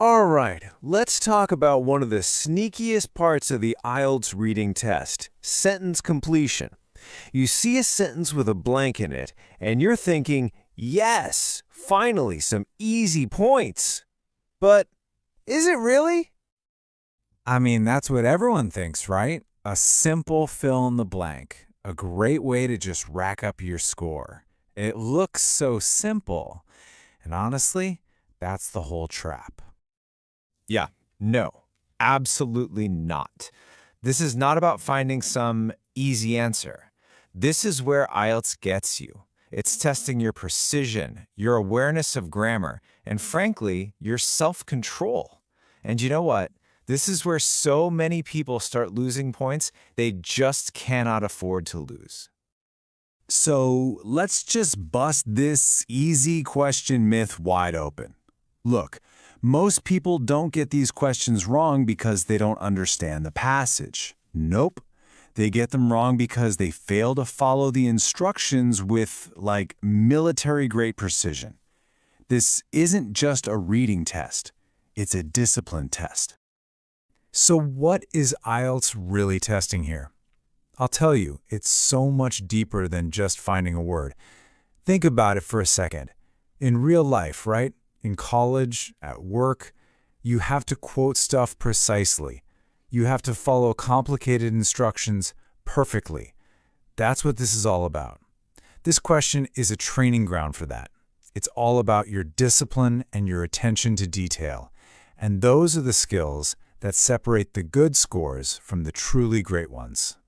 All right, let's talk about one of the sneakiest parts of the IELTS reading test, sentence completion. You see a sentence with a blank in it, and you're thinking, yes, finally, some easy points. But is it really? I mean, that's what everyone thinks, right? A simple fill in the blank. A great way to just rack up your score. It looks so simple. And honestly, that's the whole trap. Yeah, no, absolutely not. This is not about finding some easy answer. This is where IELTS gets you. It's testing your precision, your awareness of grammar, and frankly, your self-control. And you know what? This is where so many people start losing points they just cannot afford to lose. So let's just bust this easy question myth wide open. Look, most people don't get these questions wrong because they don't understand the passage. Nope. They get them wrong because they fail to follow the instructions with, like, military-grade precision. This isn't just a reading test. It's a discipline test. So what is IELTS really testing here? I'll tell you, it's so much deeper than just finding a word. Think about it for a second. In real life, right? In college, at work, you have to quote stuff precisely. You have to follow complicated instructions perfectly. That's what this is all about. This question is a training ground for that. It's all about your discipline and your attention to detail. And those are the skills that separate the good scores from the truly great ones.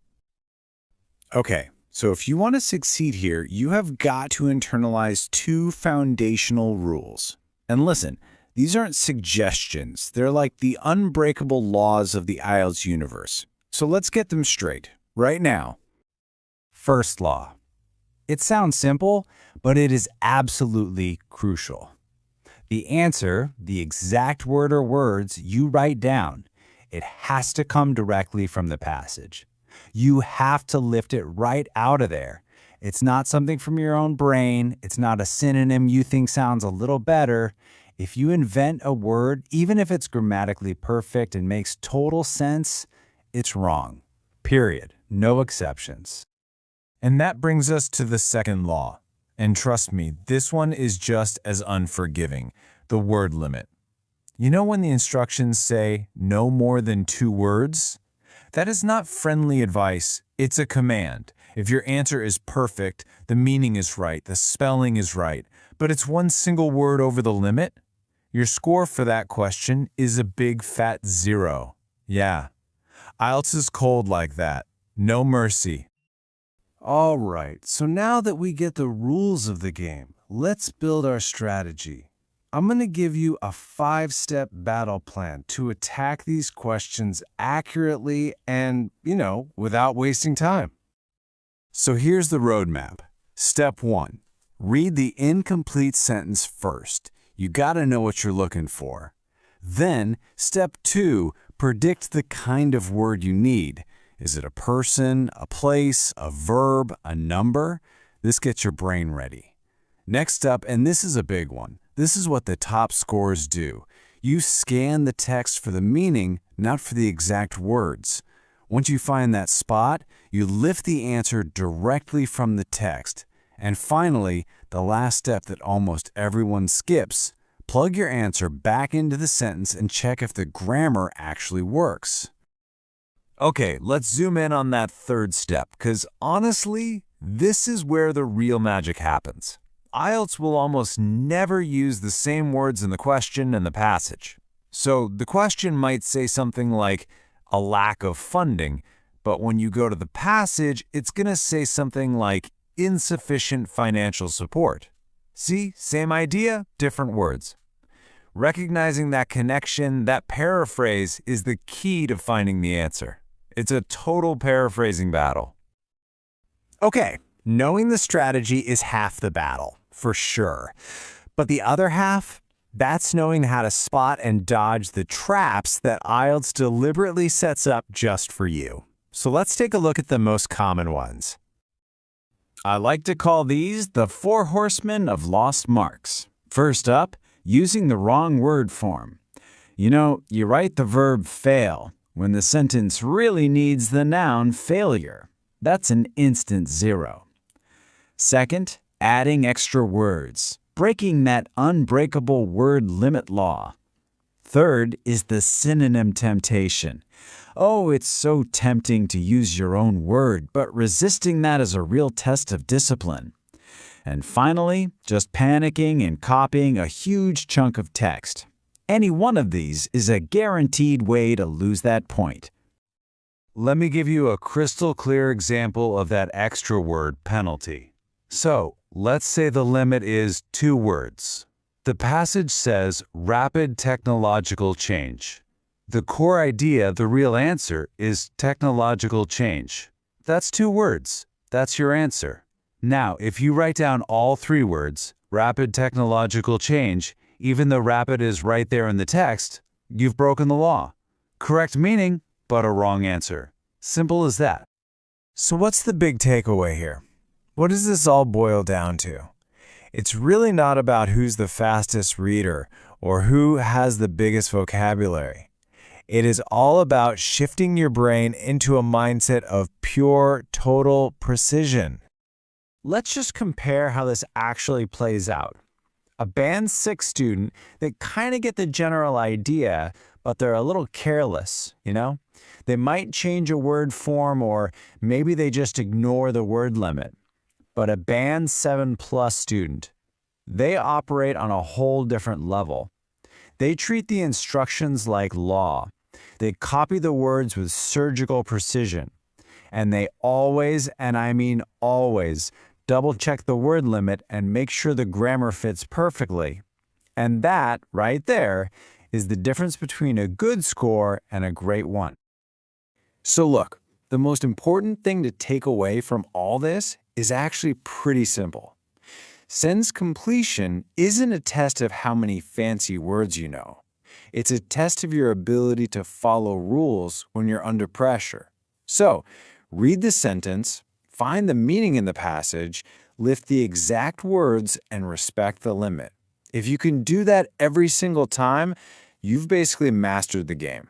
Okay, so if you want to succeed here, you have got to internalize two foundational rules. And listen, these aren't suggestions. They're like the unbreakable laws of the IELTS universe. So let's get them straight, right now. First law. It sounds simple, but it is absolutely crucial. The answer, the exact word or words you write down, it has to come directly from the passage. You have to lift it right out of there. It's not something from your own brain. It's not a synonym you think sounds a little better. If you invent a word, even if it's grammatically perfect and makes total sense, it's wrong. Period. No exceptions. And that brings us to the second law. And trust me, this one is just as unforgiving, the word limit. You know when the instructions say no more than 2 words? That is not friendly advice, it's a command. If your answer is perfect, the meaning is right, the spelling is right, but it's one single word over the limit, your score for that question is a big fat 0. Yeah, IELTS is cold like that. No mercy. All right, so now that we get the rules of the game, let's build our strategy. I'm going to give you a 5-step battle plan to attack these questions accurately and, without wasting time. So here's the roadmap. Step 1. Read the incomplete sentence first. You gotta know what you're looking for. Then, step 2, predict the kind of word you need. Is it a person, a place, a verb, a number? This gets your brain ready. Next up, and this is a big one, this is what the top scorers do. You scan the text for the meaning, not for the exact words. Once you find that spot, you lift the answer directly from the text. And finally, the last step that almost everyone skips, plug your answer back into the sentence and check if the grammar actually works. Okay, let's zoom in on that third step, because honestly, this is where the real magic happens. IELTS will almost never use the same words in the question and the passage. So the question might say something like, a lack of funding, but when you go to the passage, it's going to say something like insufficient financial support. See, same idea, different words. Recognizing that connection, that paraphrase, is the key to finding the answer. It's a total paraphrasing battle. Okay, knowing the strategy is half the battle, for sure. But the other half? That's knowing how to spot and dodge the traps that IELTS deliberately sets up just for you. So let's take a look at the most common ones. I like to call these the 4 horsemen of lost marks. First up, using the wrong word form. You know, you write the verb fail when the sentence really needs the noun failure. That's an instant 0. Second, adding extra words, breaking that unbreakable word limit law. Third is the synonym temptation. Oh, it's so tempting to use your own word, but resisting that is a real test of discipline. And finally, just panicking and copying a huge chunk of text. Any one of these is a guaranteed way to lose that point. Let me give you a crystal clear example of that extra word penalty. So, let's say the limit is 2 words. The passage says rapid technological change. The core idea, the real answer, is technological change. That's 2 words. That's your answer. Now, if you write down all 3 words, rapid technological change, even though rapid is right there in the text, you've broken the law. Correct meaning, but a wrong answer. Simple as that. So what's the big takeaway here? What does this all boil down to? It's really not about who's the fastest reader or who has the biggest vocabulary. It is all about shifting your brain into a mindset of pure, total precision. Let's just compare how this actually plays out. A Band 6 student, they kind of get the general idea, but they're a little careless, you know? They might change a word form or maybe they just ignore the word limit. But a Band 7+ student, they operate on a whole different level. They treat the instructions like law. They copy the words with surgical precision. And they always, and I mean always, double-check the word limit and make sure the grammar fits perfectly. And that, right there, is the difference between a good score and a great one. So look, the most important thing to take away from all this is actually pretty simple. Sentence completion isn't a test of how many fancy words you know. It's a test of your ability to follow rules when you're under pressure. So, read the sentence, find the meaning in the passage, lift the exact words, and respect the limit. If you can do that every single time, you've basically mastered the game.